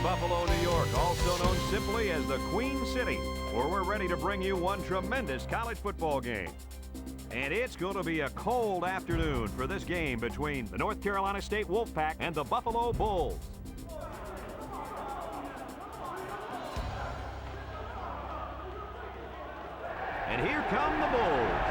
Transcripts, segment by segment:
Buffalo, New York, also known simply as the Queen City, where we're ready to bring you one tremendous college football game. And it's going to be a cold afternoon for this game between the North Carolina State Wolfpack and the Buffalo Bulls. And here come the Bulls.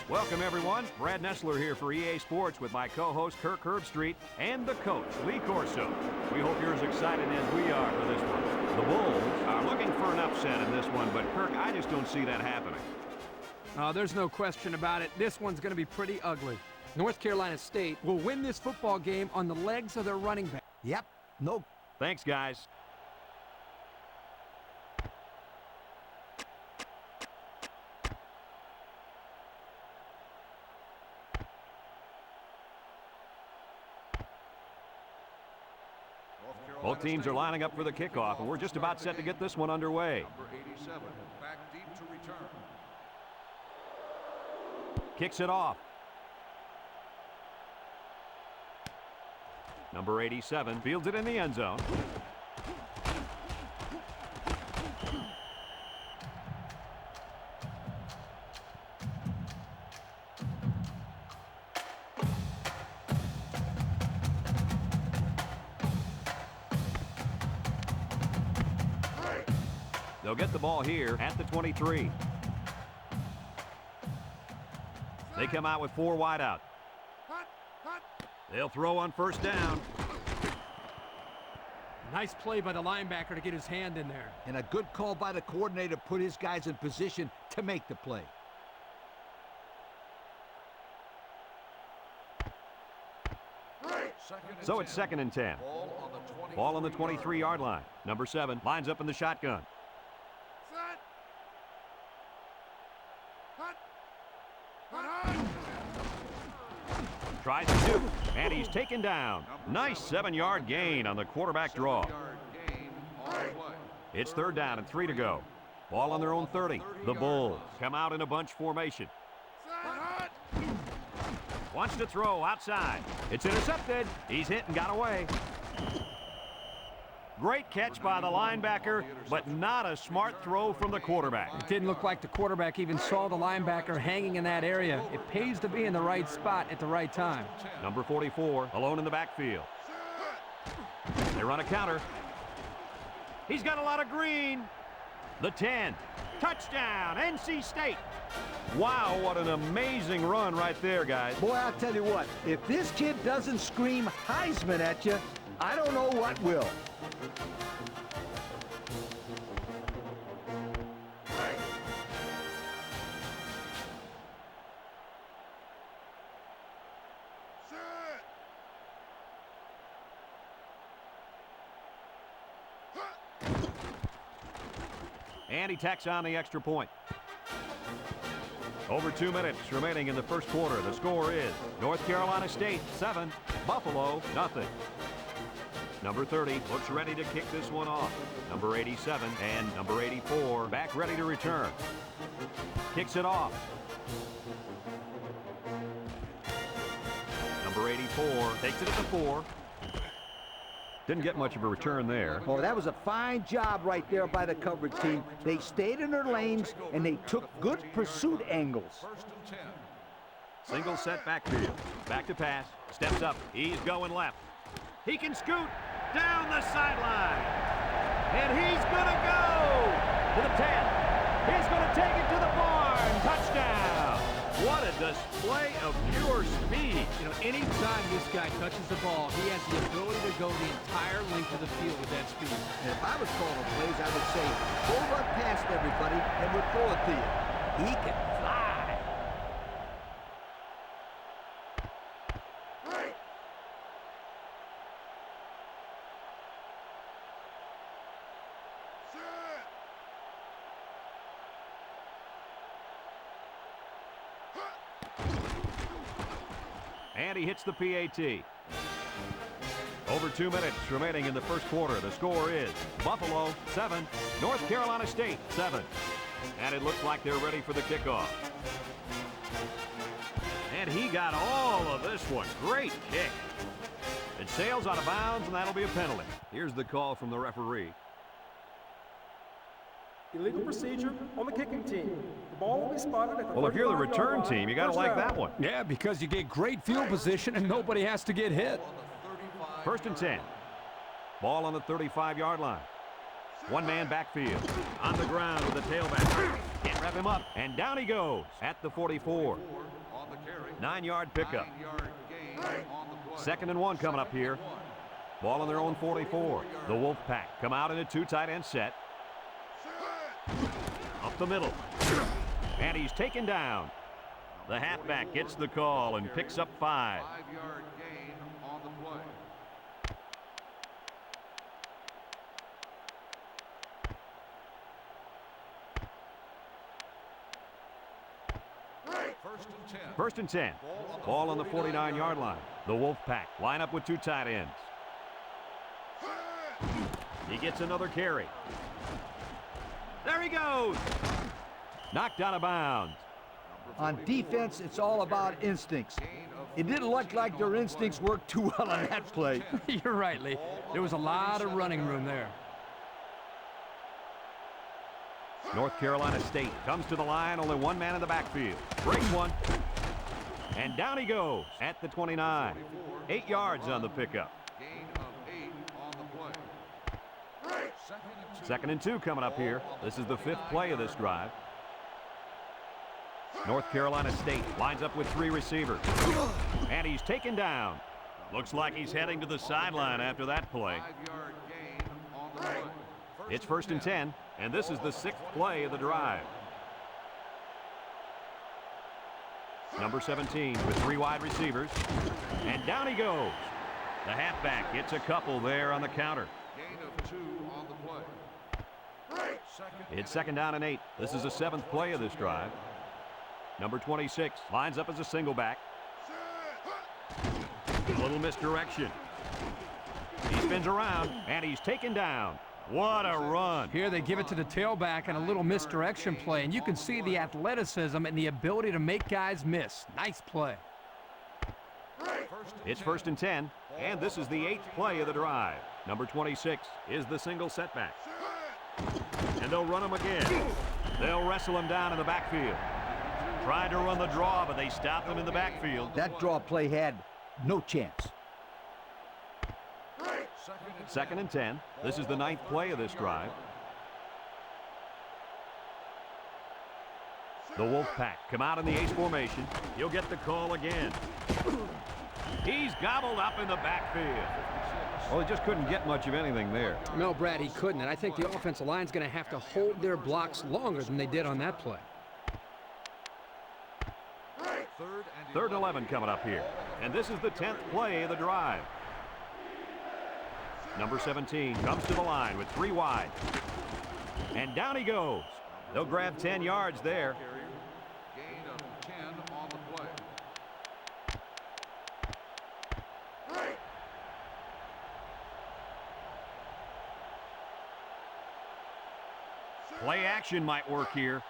Welcome, everyone. Brad Nessler here for EA Sports with my co-host Kirk Herbstreit and the coach, Lee Corso. We hope you're as excited as we are for this one. The Bulls are looking for an upset in this one, but Kirk, I just don't see that happening. There's no question about it. This one's going to be pretty ugly. North Carolina State will win this football game on the legs of their running back. Yep. No. Thanks, guys. Both teams are lining up for the kickoff, and we're just about set to get this one underway. Number 87, back deep to return. Kicks it off. Number 87 fields it in the end zone. They'll get the ball here at the 23. They come out with 4 wide out. They'll throw on first down. Nice play by the linebacker to get his hand in there. And a good call by the coordinator to put his guys in position to make the play. So it's 2nd and 10. Ball on the 23-yard line. Number 7 lines up in the shotgun. Tries to shoot, and he's taken down. Nice 7-yard gain on the quarterback draw. It's 3rd down and 3 to go. Ball on their own 30. The Bulls come out in a bunch formation. Wants to throw outside. It's intercepted. He's hit and got away. Great catch by the linebacker, but not a smart throw from the quarterback. It didn't look like the quarterback even saw the linebacker hanging in that area. It pays to be in the right spot at the right time. Number 44, alone in the backfield. They run a counter. He's got a lot of green. The 10. Touchdown, NC State. Wow, what an amazing run right there, guys. Boy, I'll tell you what, if this kid doesn't scream Heisman at you, I don't know what will. And he tacks on the extra point. Over 2 minutes remaining in the first quarter. The score is North Carolina State 7, Buffalo nothing. Number 30 looks ready to kick this one off. Number 87 and number 84 back ready to return. Kicks it off. Number 84 takes it at the 4. Didn't get much of a return there. Oh, that was a fine job right there by the coverage team. They stayed in their lanes, and they took good pursuit angles. Single set backfield. Back to pass. Steps up. He's going left. He can scoot down the sideline. And he's going to go to the 10. He's going to take it to the barn. Touchdown. What a display of pure speed. You know, anytime this guy touches the ball, he has the ability to go the entire length of the field with that speed. And if I was calling plays, I would say, go run past everybody and we'll throw it to you. He can fly. And he hits the PAT. Over 2 minutes remaining in the first quarter. The score is Buffalo 7, North Carolina State 7. And it looks like they're ready for the kickoff. And he got all of this one. Great kick. It sails out of bounds, and that'll be a penalty. Here's the call from the referee. Illegal procedure on the kicking team. The ball will be spotted at the Well, if you're the 35-yard return line. team, you got to First like down. that one. Yeah, because you get great field position and nobody has to get hit. First and 10. Ball on the 35-yard line. One man backfield. On the ground with the tailback. Can't wrap him up. And down he goes at the 44. 9-yard pickup. 9-yard gain on the play. 2nd and 1 coming up here. Ball on their own 44. The Wolfpack come out in a 2 tight end set. Up the middle. And he's taken down. The halfback gets the call and picks up 5. 5-yard gain on the play. First and 10. 1st and 10. Ball on the 49-yard line. The Wolfpack line up with 2 tight ends. He gets another carry. There he goes. Knocked out of bounds. On defense, it's all about instincts. It didn't look like their instincts worked too well on that play. You're right, Lee. There was a lot of running room there. North Carolina State comes to the line, only one man in the backfield. Breaks one. And down he goes at the 29. 8 yards on the pickup. Gain of 8 on the play. 2nd and 2 coming up here. This is the 5th play of this drive. North Carolina State lines up with 3 receivers. And he's taken down. Looks like he's heading to the sideline after that play. 5-yard gain on the play. It's 1st and 10, and this is the 6th play of the drive. Number 17 with 3 wide receivers. And down he goes. The halfback gets a couple there on the counter. Gain of 2 on the play. It's 2nd down and 8. This is the 7th play of this drive. Number 26 lines up as a single back. A little misdirection. He spins around, and he's taken down. What a run. Here they give it to the tailback and a little misdirection play, and you can see the athleticism and the ability to make guys miss. Nice play. It's 1st and 10, and this is the 8th play of the drive. Number 26 is the single setback. And they'll run him again. They'll wrestle him down in the backfield. Tried to run the draw, but they stopped him in the backfield. That draw play had no chance. 2nd and 10. This is the 9th play of this drive. The Wolfpack come out in the ace formation. He'll get the call again. He's gobbled up in the backfield. Well, he just couldn't get much of anything there. No, Brad, he couldn't, and I think the offensive line's going to have to hold their blocks longer than they did on that play. 3rd and 11 coming up here. And this is the 10th play of the drive. Number 17 comes to the line with 3 wide. And down he goes. They'll grab 10 yards there. Gain of 10 on the play. Play action might work here.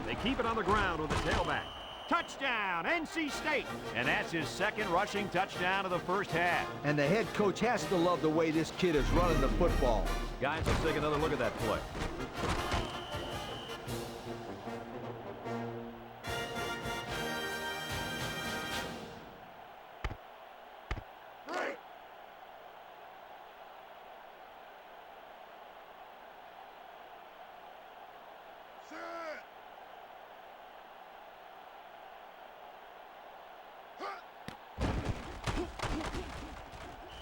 They keep it on the ground with the tailback. Touchdown, NC State. And that's his 2nd rushing touchdown of the first half. And the head coach has to love the way this kid is running the football. Guys, let's take another look at that play.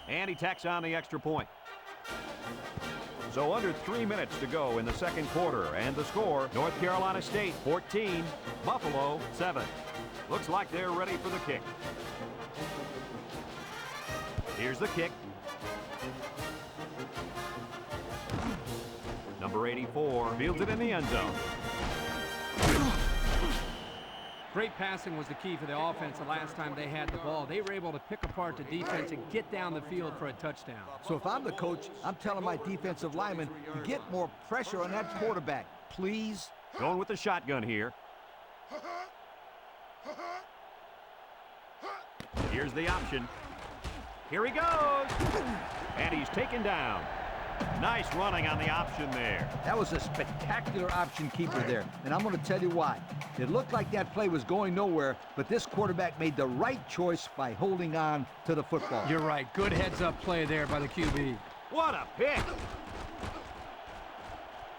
And he tacks on the extra point. So under 3 minutes to go in the 2nd quarter, and the score, North Carolina State 14, Buffalo 7. Looks like they're ready for the kick. Here's the kick. Number 84 fields it in the end zone. Great passing was the key for the offense the last time they had the ball. They were able to pick apart the defense and get down the field for a touchdown. So if I'm the coach, I'm telling my defensive linemen to get more pressure on that quarterback, please. Going with the shotgun here. Here's the option. Here he goes. And he's taken down. Nice running on the option there. That was a spectacular option keeper there, and I'm going to tell you why. It looked like that play was going nowhere, but this quarterback made the right choice by holding on to the football. You're right. Good heads-up play there by the QB. What a pick.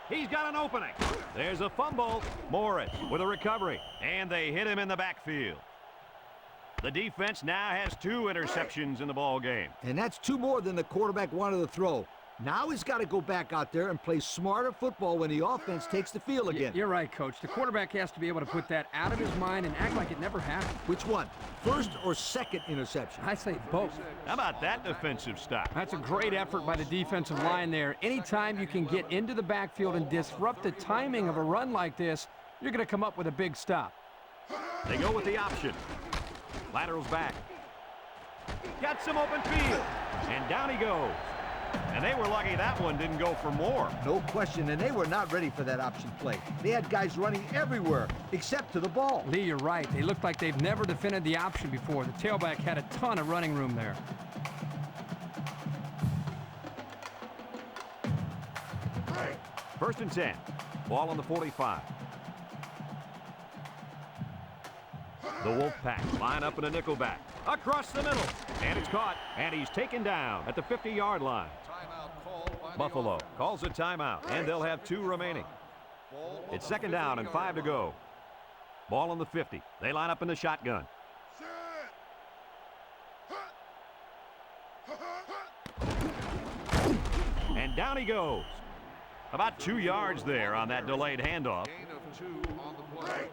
He's got an opening. There's a fumble. Morris with a recovery, and they hit him in the backfield. The defense now has 2 interceptions in the ball game. And that's 2 more than the quarterback wanted to throw. Now he's got to go back out there and play smarter football when the offense takes the field again. You're right, Coach. The quarterback has to be able to put that out of his mind and act like it never happened. Which one? First or second interception? I say both. How about that defensive stop? That's a great effort by the defensive line there. Anytime you can get into the backfield and disrupt the timing of a run like this, you're going to come up with a big stop. They go with the option. Laterals back. Got some open field. And down he goes. And they were lucky that one didn't go for more. No question, and they were not ready for that option play. They had guys running everywhere except to the ball. Lee, you're right. They look like they've never defended the option before. The tailback had a ton of running room there. First and 10. Ball on the 45. The Wolfpack line up in a nickel back. Across the middle. And it's caught. And he's taken down at the 50-yard line. Timeout called by the Buffalo offense. calls a timeout, and they'll have 2 remaining. Ball on It's the 2nd down and 5 to 50-yard go. line. Ball on the 50. They line up in the shotgun. And down he goes. About 2 yards there on that delayed handoff. Gain of 2 on the play.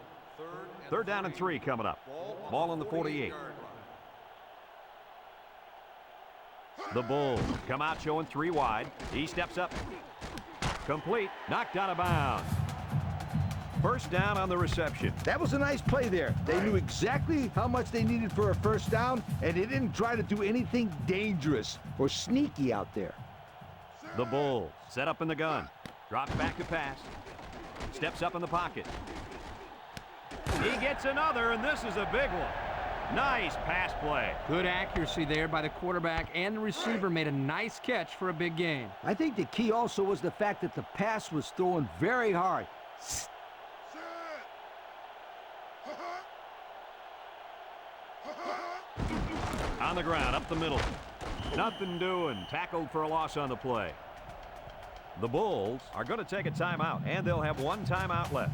Third down and 3 coming up. Ball on the 48. The Bulls come out showing 3 wide. He steps up. Complete. Knocked out of bounds. First down on the reception. That was a nice play there. They knew exactly how much they needed for a first down, and they didn't try to do anything dangerous or sneaky out there. The Bulls set up in the gun. Drops back to pass. Steps up in the pocket. He gets another, and this is a big one. Nice pass play. Good accuracy there by the quarterback, and the receiver made a nice catch for a big gain. I think the key also was the fact that the pass was thrown very hard. On the ground, up the middle. Nothing doing. Tackled for a loss on the play. The Bulls are going to take a timeout, and they'll have 1 timeout left.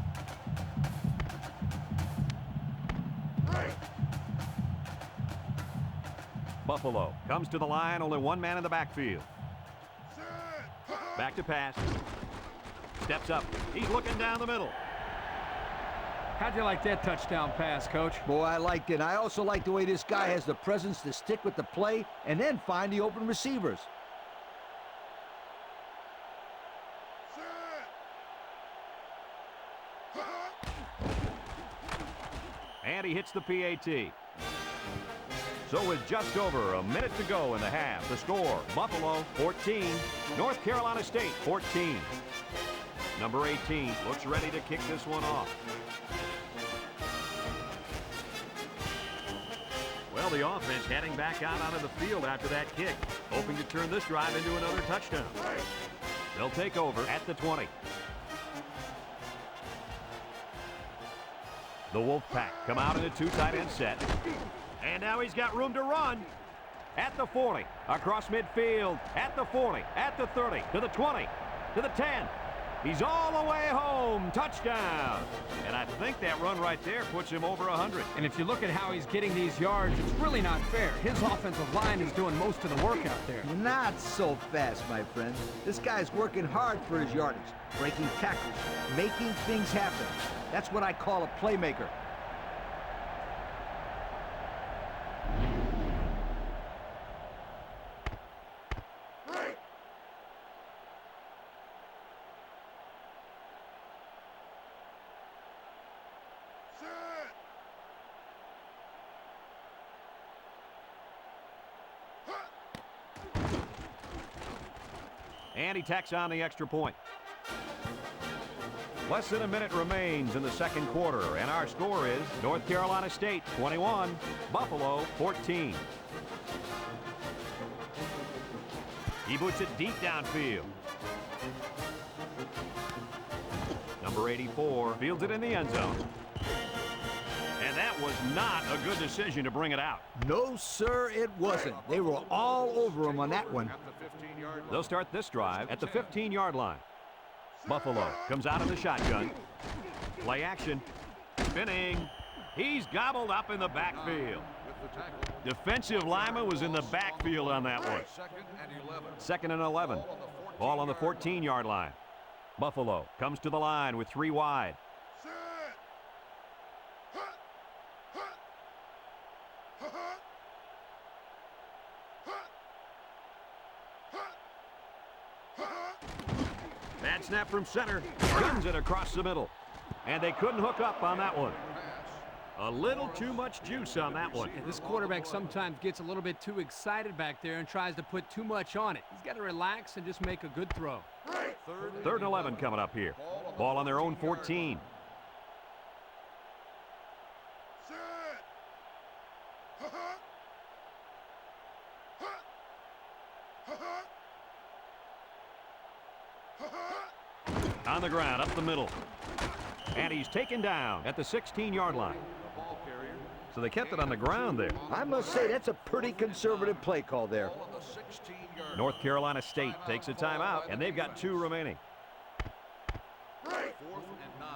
Buffalo comes to the line, only 1 man in the backfield. Back to pass. Steps up. He's looking down the middle. How'd you like that touchdown pass, Coach? Boy, I liked it. I also like the way this guy has the presence to stick with the play and then find the open receivers. And he hits the PAT. So with just over a minute to go in the half, the score, Buffalo 14, North Carolina State 14. Number 18 looks ready to kick this one off. Well, the offense heading back out onto the field after that kick, hoping to turn this drive into another touchdown. They'll take over at the 20. The Wolfpack come out in a 2 tight end set. And now he's got room to run. At the 40, across midfield, at the 40, at the 30, to the 20, to the 10. He's all the way home. Touchdown. And I think that run right there puts him over 100. And if you look at how he's getting these yards, it's really not fair. His offensive line is doing most of the work out there. Not so fast, my friend. This guy's working hard for his yardage, breaking tackles, making things happen. That's what I call a playmaker. And he tacks on the extra point. Less than a minute remains in the second quarter, and our score is North Carolina State 21, Buffalo 14. He boots it deep downfield. Number 84 fields it in the end zone. And that was not a good decision to bring it out. No, sir, it wasn't. They were all over him on that one. They'll start this drive at the 15-yard line. Buffalo comes out of the shotgun. Play action. Spinning. He's gobbled up in the backfield. Defensive lineman was in the backfield on that one. Second and 11. Ball on the 14-yard line. Buffalo comes to the line with 3 wide. Bad snap from center. Guns it across the middle. And they couldn't hook up on that one. A little too much juice on that one. And this quarterback sometimes gets a little bit too excited back there and tries to put too much on it. He's got to relax and just make a good throw. Third and 11 coming up here. Ball on their own 14. On the ground, up the middle. And he's taken down at the 16-yard line. So they kept it on the ground there. I must say, that's a pretty conservative play call there. North Carolina State takes a timeout, and they've got 2 remaining. 4th and 9.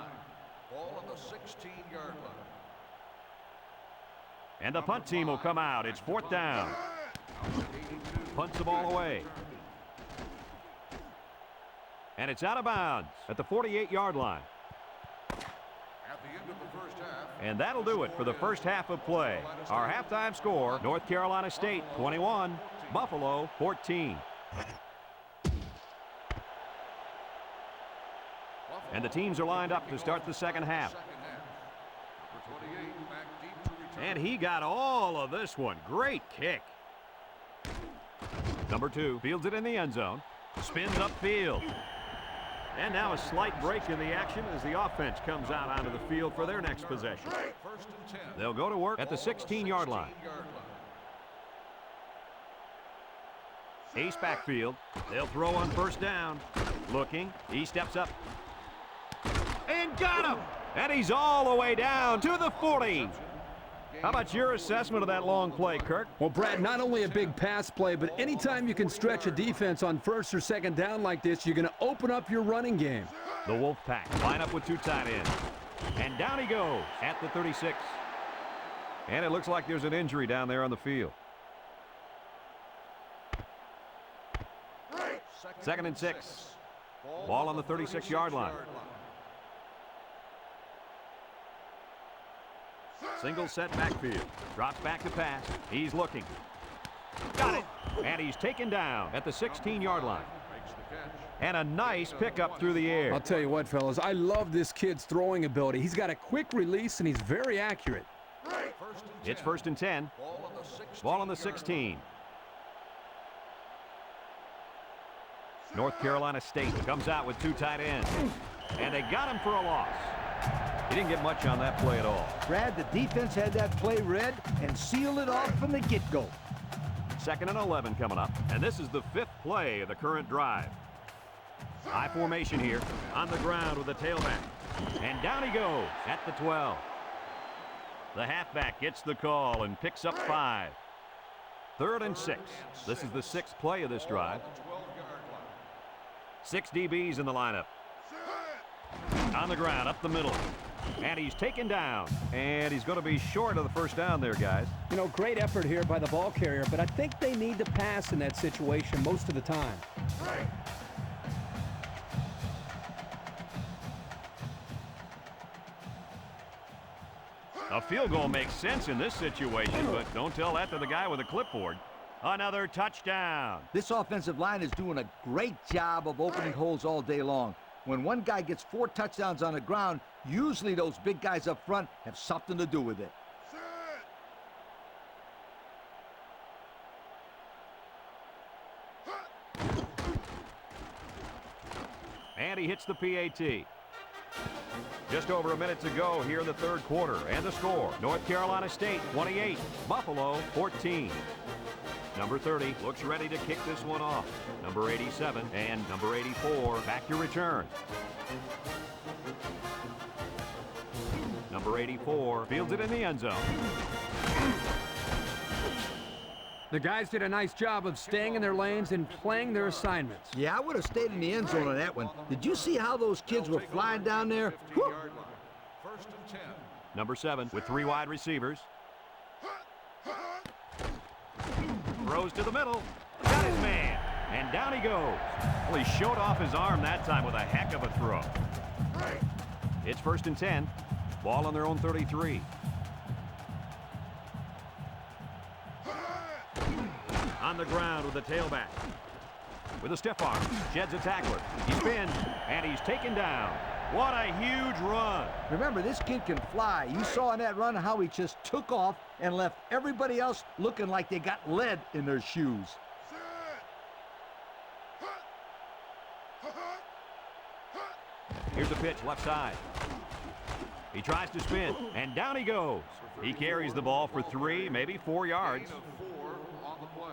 Ball on the 16-yard line. And the punt team will come out. It's 4th down. Punts the ball away. And it's out of bounds at the 48-yard line. At the end of the first half. And that'll do it for the first half of play. Our halftime score, North Carolina State 21, Buffalo 14. And the teams are lined up to start the second half. And he got all of this one. Great kick. Number 2 fields it in the end zone. Spins upfield. And now a slight break in the action as the offense comes out onto the field for their next possession. They'll go to work at the 16-yard line. Ace backfield. They'll throw on first down. Looking. He steps up. And got him! And he's all the way down to the 40. How about your assessment of that long play, Kirk? Well, Brad, not only a big pass play, but anytime you can stretch a defense on first or second down like this, you're going to open up your running game. The Wolfpack line up with 2 tight ends. And down he goes at the 36. And it looks like there's an injury down there on the field. 2nd and 6. Ball on the 36-yard line. Single set backfield. Drops back to pass. He's looking. Got it. And he's taken down at the 16-yard line. And a nice pickup through the air. I'll tell you what, fellas, I love this kid's throwing ability. He's got a quick release, and he's very accurate. It's 1st and 10. Ball on the 16. North Carolina State comes out with 2 tight ends. And they got him for a loss. He didn't get much on that play at all. Brad, the defense had that play read and sealed it off from the get-go. 2nd and 11 coming up. And this is the 5th play of the current drive. High formation here. On the ground with the tailback. And down he goes at the 12. The halfback gets the call and picks up 5. 3rd and 6. This is the 6th play of this drive. 6 DBs in the lineup. On the ground, up the middle. And he's taken down. And he's going to be short of the first down there, guys. You know, great effort here by the ball carrier, but I think they need to pass in that situation most of the time. A field goal makes sense in this situation, but don't tell that to the guy with a clipboard. Another touchdown. This offensive line is doing a great job of opening holes all day long. When one guy gets 4 touchdowns on the ground, usually those big guys up front have something to do with it. And he hits the PAT. Just over a minute to go here in the third quarter. And the score, North Carolina State 28, Buffalo 14. Number 30 looks ready to kick this one off. Number 87 and number 84 back to return. Number 84 fields it in the end zone. The guys did a nice job of staying in their lanes and playing their assignments. Yeah, I would have stayed in the end zone on that one. Did you see how those kids were flying down there? Whew. First and 10. Number 7 with 3 wide receivers. Throws to the middle. Got his man. And down he goes. Well, he showed off his arm that time with a heck of a throw. It's first and 10. Ball on their own 33. On the ground with the tailback. With a stiff arm. Sheds a tackler. He spins. And he's taken down. What a huge run. Remember, this kid can fly. You saw in that run how he just took off and left everybody else looking like they got lead in their shoes. Here's the pitch, left side. He tries to spin, and down he goes. He carries the ball for 3, maybe 4 yards. Gain of 4 on the play.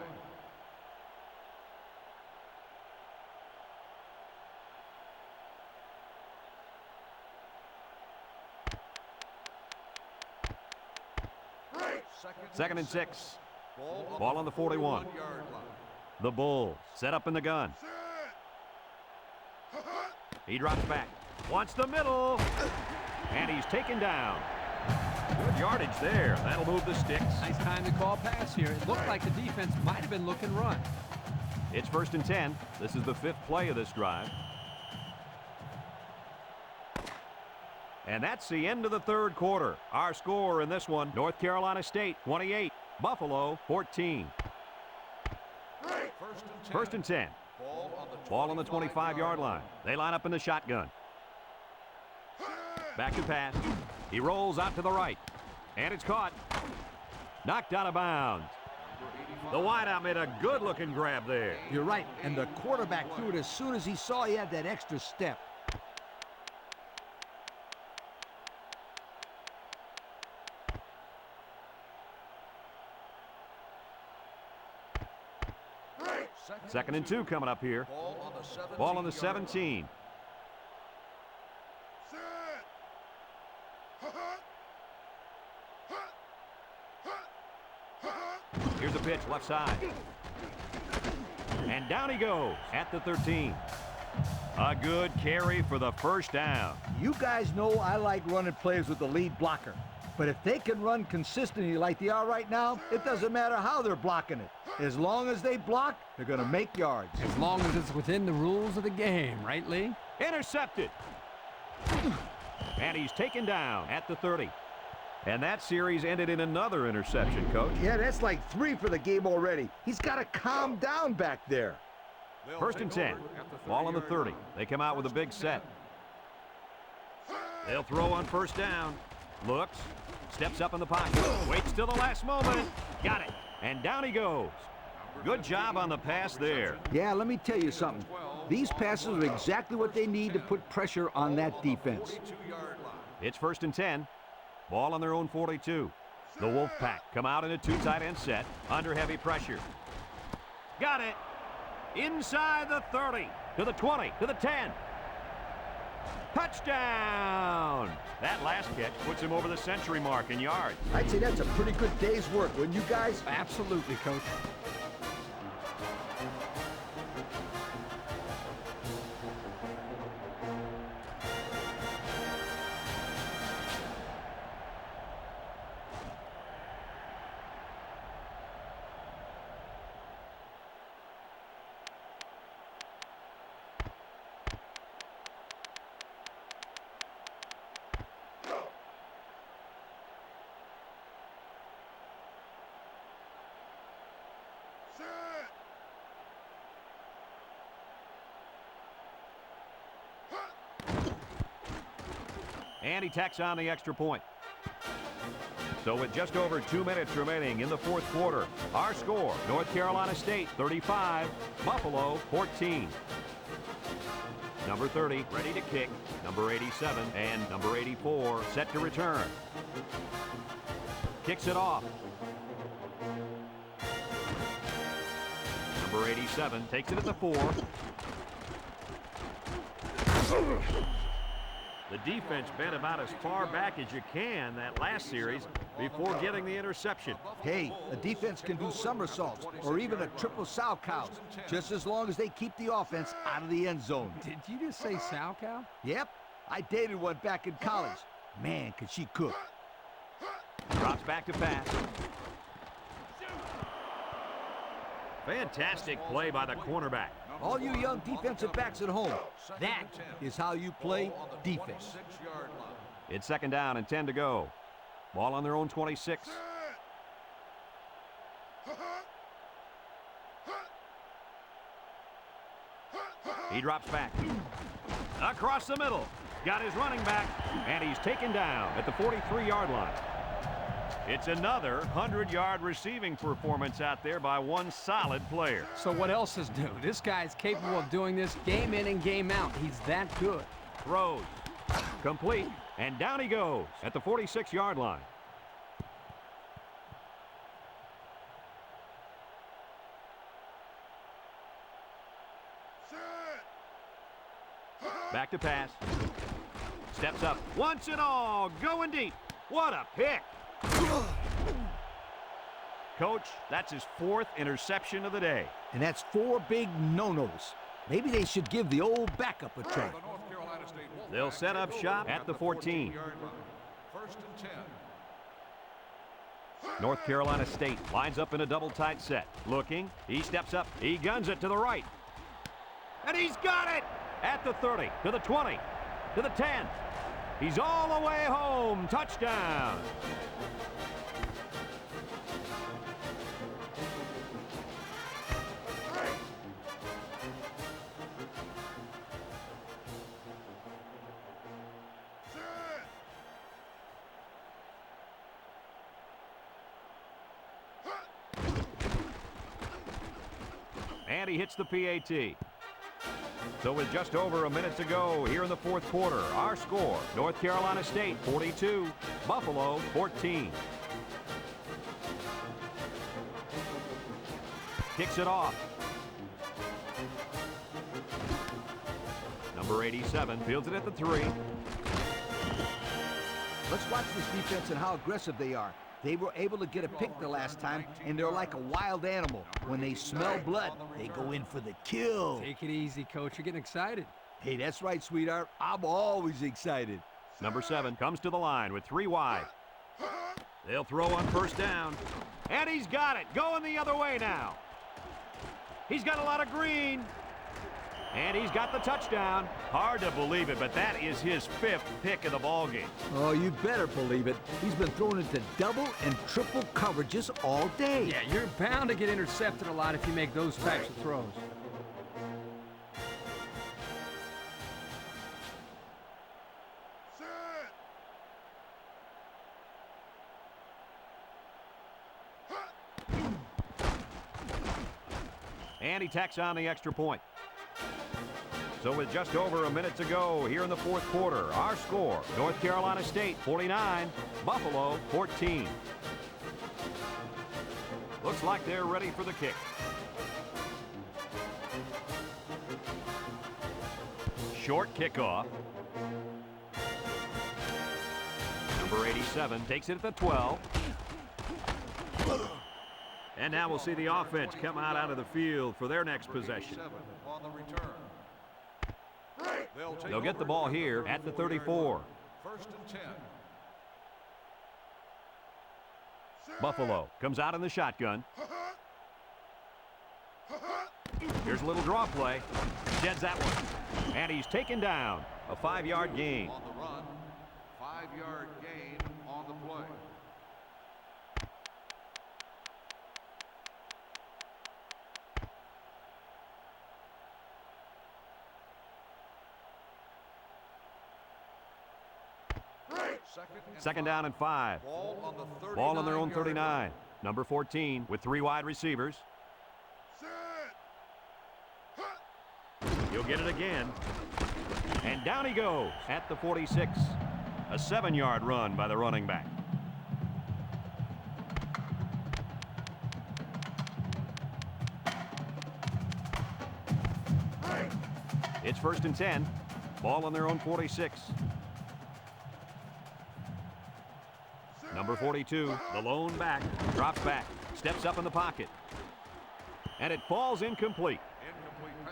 Second and 6. Ball on the 41. The Bulls set up in the gun. He drops back. Wants the middle. And he's taken down. Good yardage there. That'll move the sticks. Nice time to call pass here. It looked like the defense might have been looking run. It's first and 10. This is the 5th play of this drive. And that's the end of the third quarter. Our score in this one, North Carolina State 28, Buffalo 14. First and 10. Ball on the 25-yard line. They line up in the shotgun. Back to pass. He rolls out to the right. And it's caught. Knocked out of bounds. The wideout made a good-looking grab there. You're right, and the quarterback threw it as soon as he saw he had that extra step. Second and 2 coming up here. Ball on the 17. Here's a pitch, left side. And down he goes at the 13. A good carry for the first down. You guys know I like running plays with the lead blocker. But if they can run consistently like they are right now, it doesn't matter how they're blocking it. As long as they block, they're going to make yards. As long as it's within the rules of the game, right, Lee? Intercepted. And he's taken down at the 30. And that series ended in another interception, Coach. Yeah, that's like 3 for the game already. He's got to calm down back there. First and 10. Ball on the 30. They come out with a big set. They'll throw on first down. Looks. Steps up in the pocket. Waits till the last moment. Got it. And down he goes. Good job on the pass there. Yeah, let me tell you something. These passes are exactly what they need to put pressure on that defense. It's first and 10. Ball on their own 42. The Wolfpack come out in a 2 tight end set under heavy pressure. Got it. Inside the 30, to the 20, to the 10. Touchdown! That last catch puts him over the century mark in yards. I'd say that's a pretty good day's work, wouldn't you guys? Absolutely, Coach. And he tacks on the extra point. So with just over 2 minutes remaining in the fourth quarter, our score, North Carolina State 35, Buffalo 14. Number 30 ready to kick, number 87 and number 84 set to return. Kicks it off. Number 87 takes it at the 4. The defense bent about as far back as you can that last series before getting the interception. Hey, a defense can do somersaults or even a triple sow cows, just as long as they keep the offense out of the end zone. Did you just say sow cow? Yep, I dated one back in college. Man, could she cook. Drops back to pass. Fantastic play by the cornerback. All you young defensive backs at home, that is how you play defense. It's second down and 10 to go. Ball on their own 26. He drops back. Across the middle. Got his running back, and he's taken down at the 43-yard line. It's another 100-yard receiving performance out there by one solid player. So what else is new? This guy's capable of doing this game in and game out. He's that good. Throws. Complete. And down he goes at the 46-yard line. Back to pass. Steps up. Once and all. Going deep. What a pick. Coach, that's his 4th interception of the day. And that's 4 big no-nos. Maybe they should give the old backup a try. They'll set up shop at the 14. First and 10. North Carolina State lines up in a double tight set. Looking. He steps up. He guns it to the right. And he's got it! At the 30, to the 20, to the 10. He's all the way home. Touchdown. And he hits the PAT. So with just over a minute to go here in the fourth quarter, our score, North Carolina State 42, Buffalo 14. Kicks it off. Number 87 fields it at the 3. Let's watch this defense and how aggressive they are. They were able to get a pick the last time, and they're like a wild animal. When they smell blood, they go in for the kill. Take it easy, Coach. You're getting excited. Hey, that's right, sweetheart. I'm always excited. Number 7 comes to the line with 3 wide. They'll throw on first down. And he's got it. Going the other way now. He's got a lot of green. And he's got the touchdown. Hard to believe it, but that is his 5th pick of the ballgame. Oh, you better believe it. He's been thrown into double and triple coverages all day. Yeah, you're bound to get intercepted a lot if you make those types of throws. And he tacks on the extra point. So with just over a minute to go here in the fourth quarter, our score, North Carolina State 49, Buffalo 14. Looks like they're ready for the kick. Short kickoff. Number 87 takes it at the 12. And now we'll see the offense come out of the field for their next possession. On the return. They'll get the ball here at the 34. First and 10. Buffalo comes out in the shotgun. Here's a little draw play. Jeds that one. And he's taken down. A 5-yard gain. On the run. 5-yard gain on the play. Second down and 5. Ball on their own 39. Number 14 with 3 wide receivers. He'll get it again. And down he goes at the 46. A 7-yard run by the running back. It's first and 10. Ball on their own 46. Number 42, the lone back, drops back, steps up in the pocket. And it falls incomplete.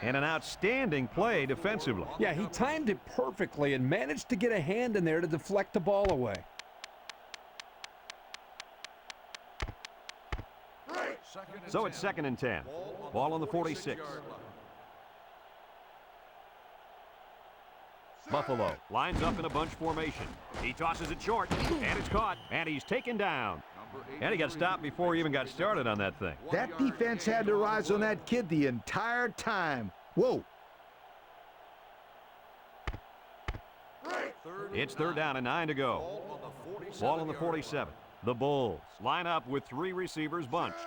And an outstanding play defensively. Yeah, he timed it perfectly and managed to get a hand in there to deflect the ball away. So it's second and 10. Ball on the 46. Buffalo lines up in a bunch formation. He tosses it short, and it's caught, and he's taken down. And he got stopped before he even got started on that thing. That defense had to rise on that kid the entire time. Whoa. It's third down and 9 to go. Ball on the 47. The Bulls line up with 3 receivers bunched.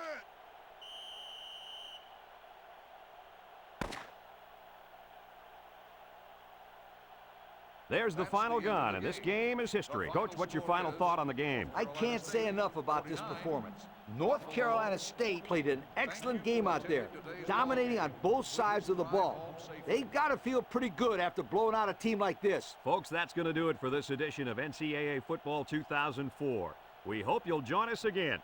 There's the final gun, and this game is history. Coach, what's your final thought on the game? I can't say enough about this performance. North Carolina State played an excellent game out there, dominating on both sides of the ball. They've got to feel pretty good after blowing out a team like this. Folks, that's going to do it for this edition of NCAA Football 2004. We hope you'll join us again.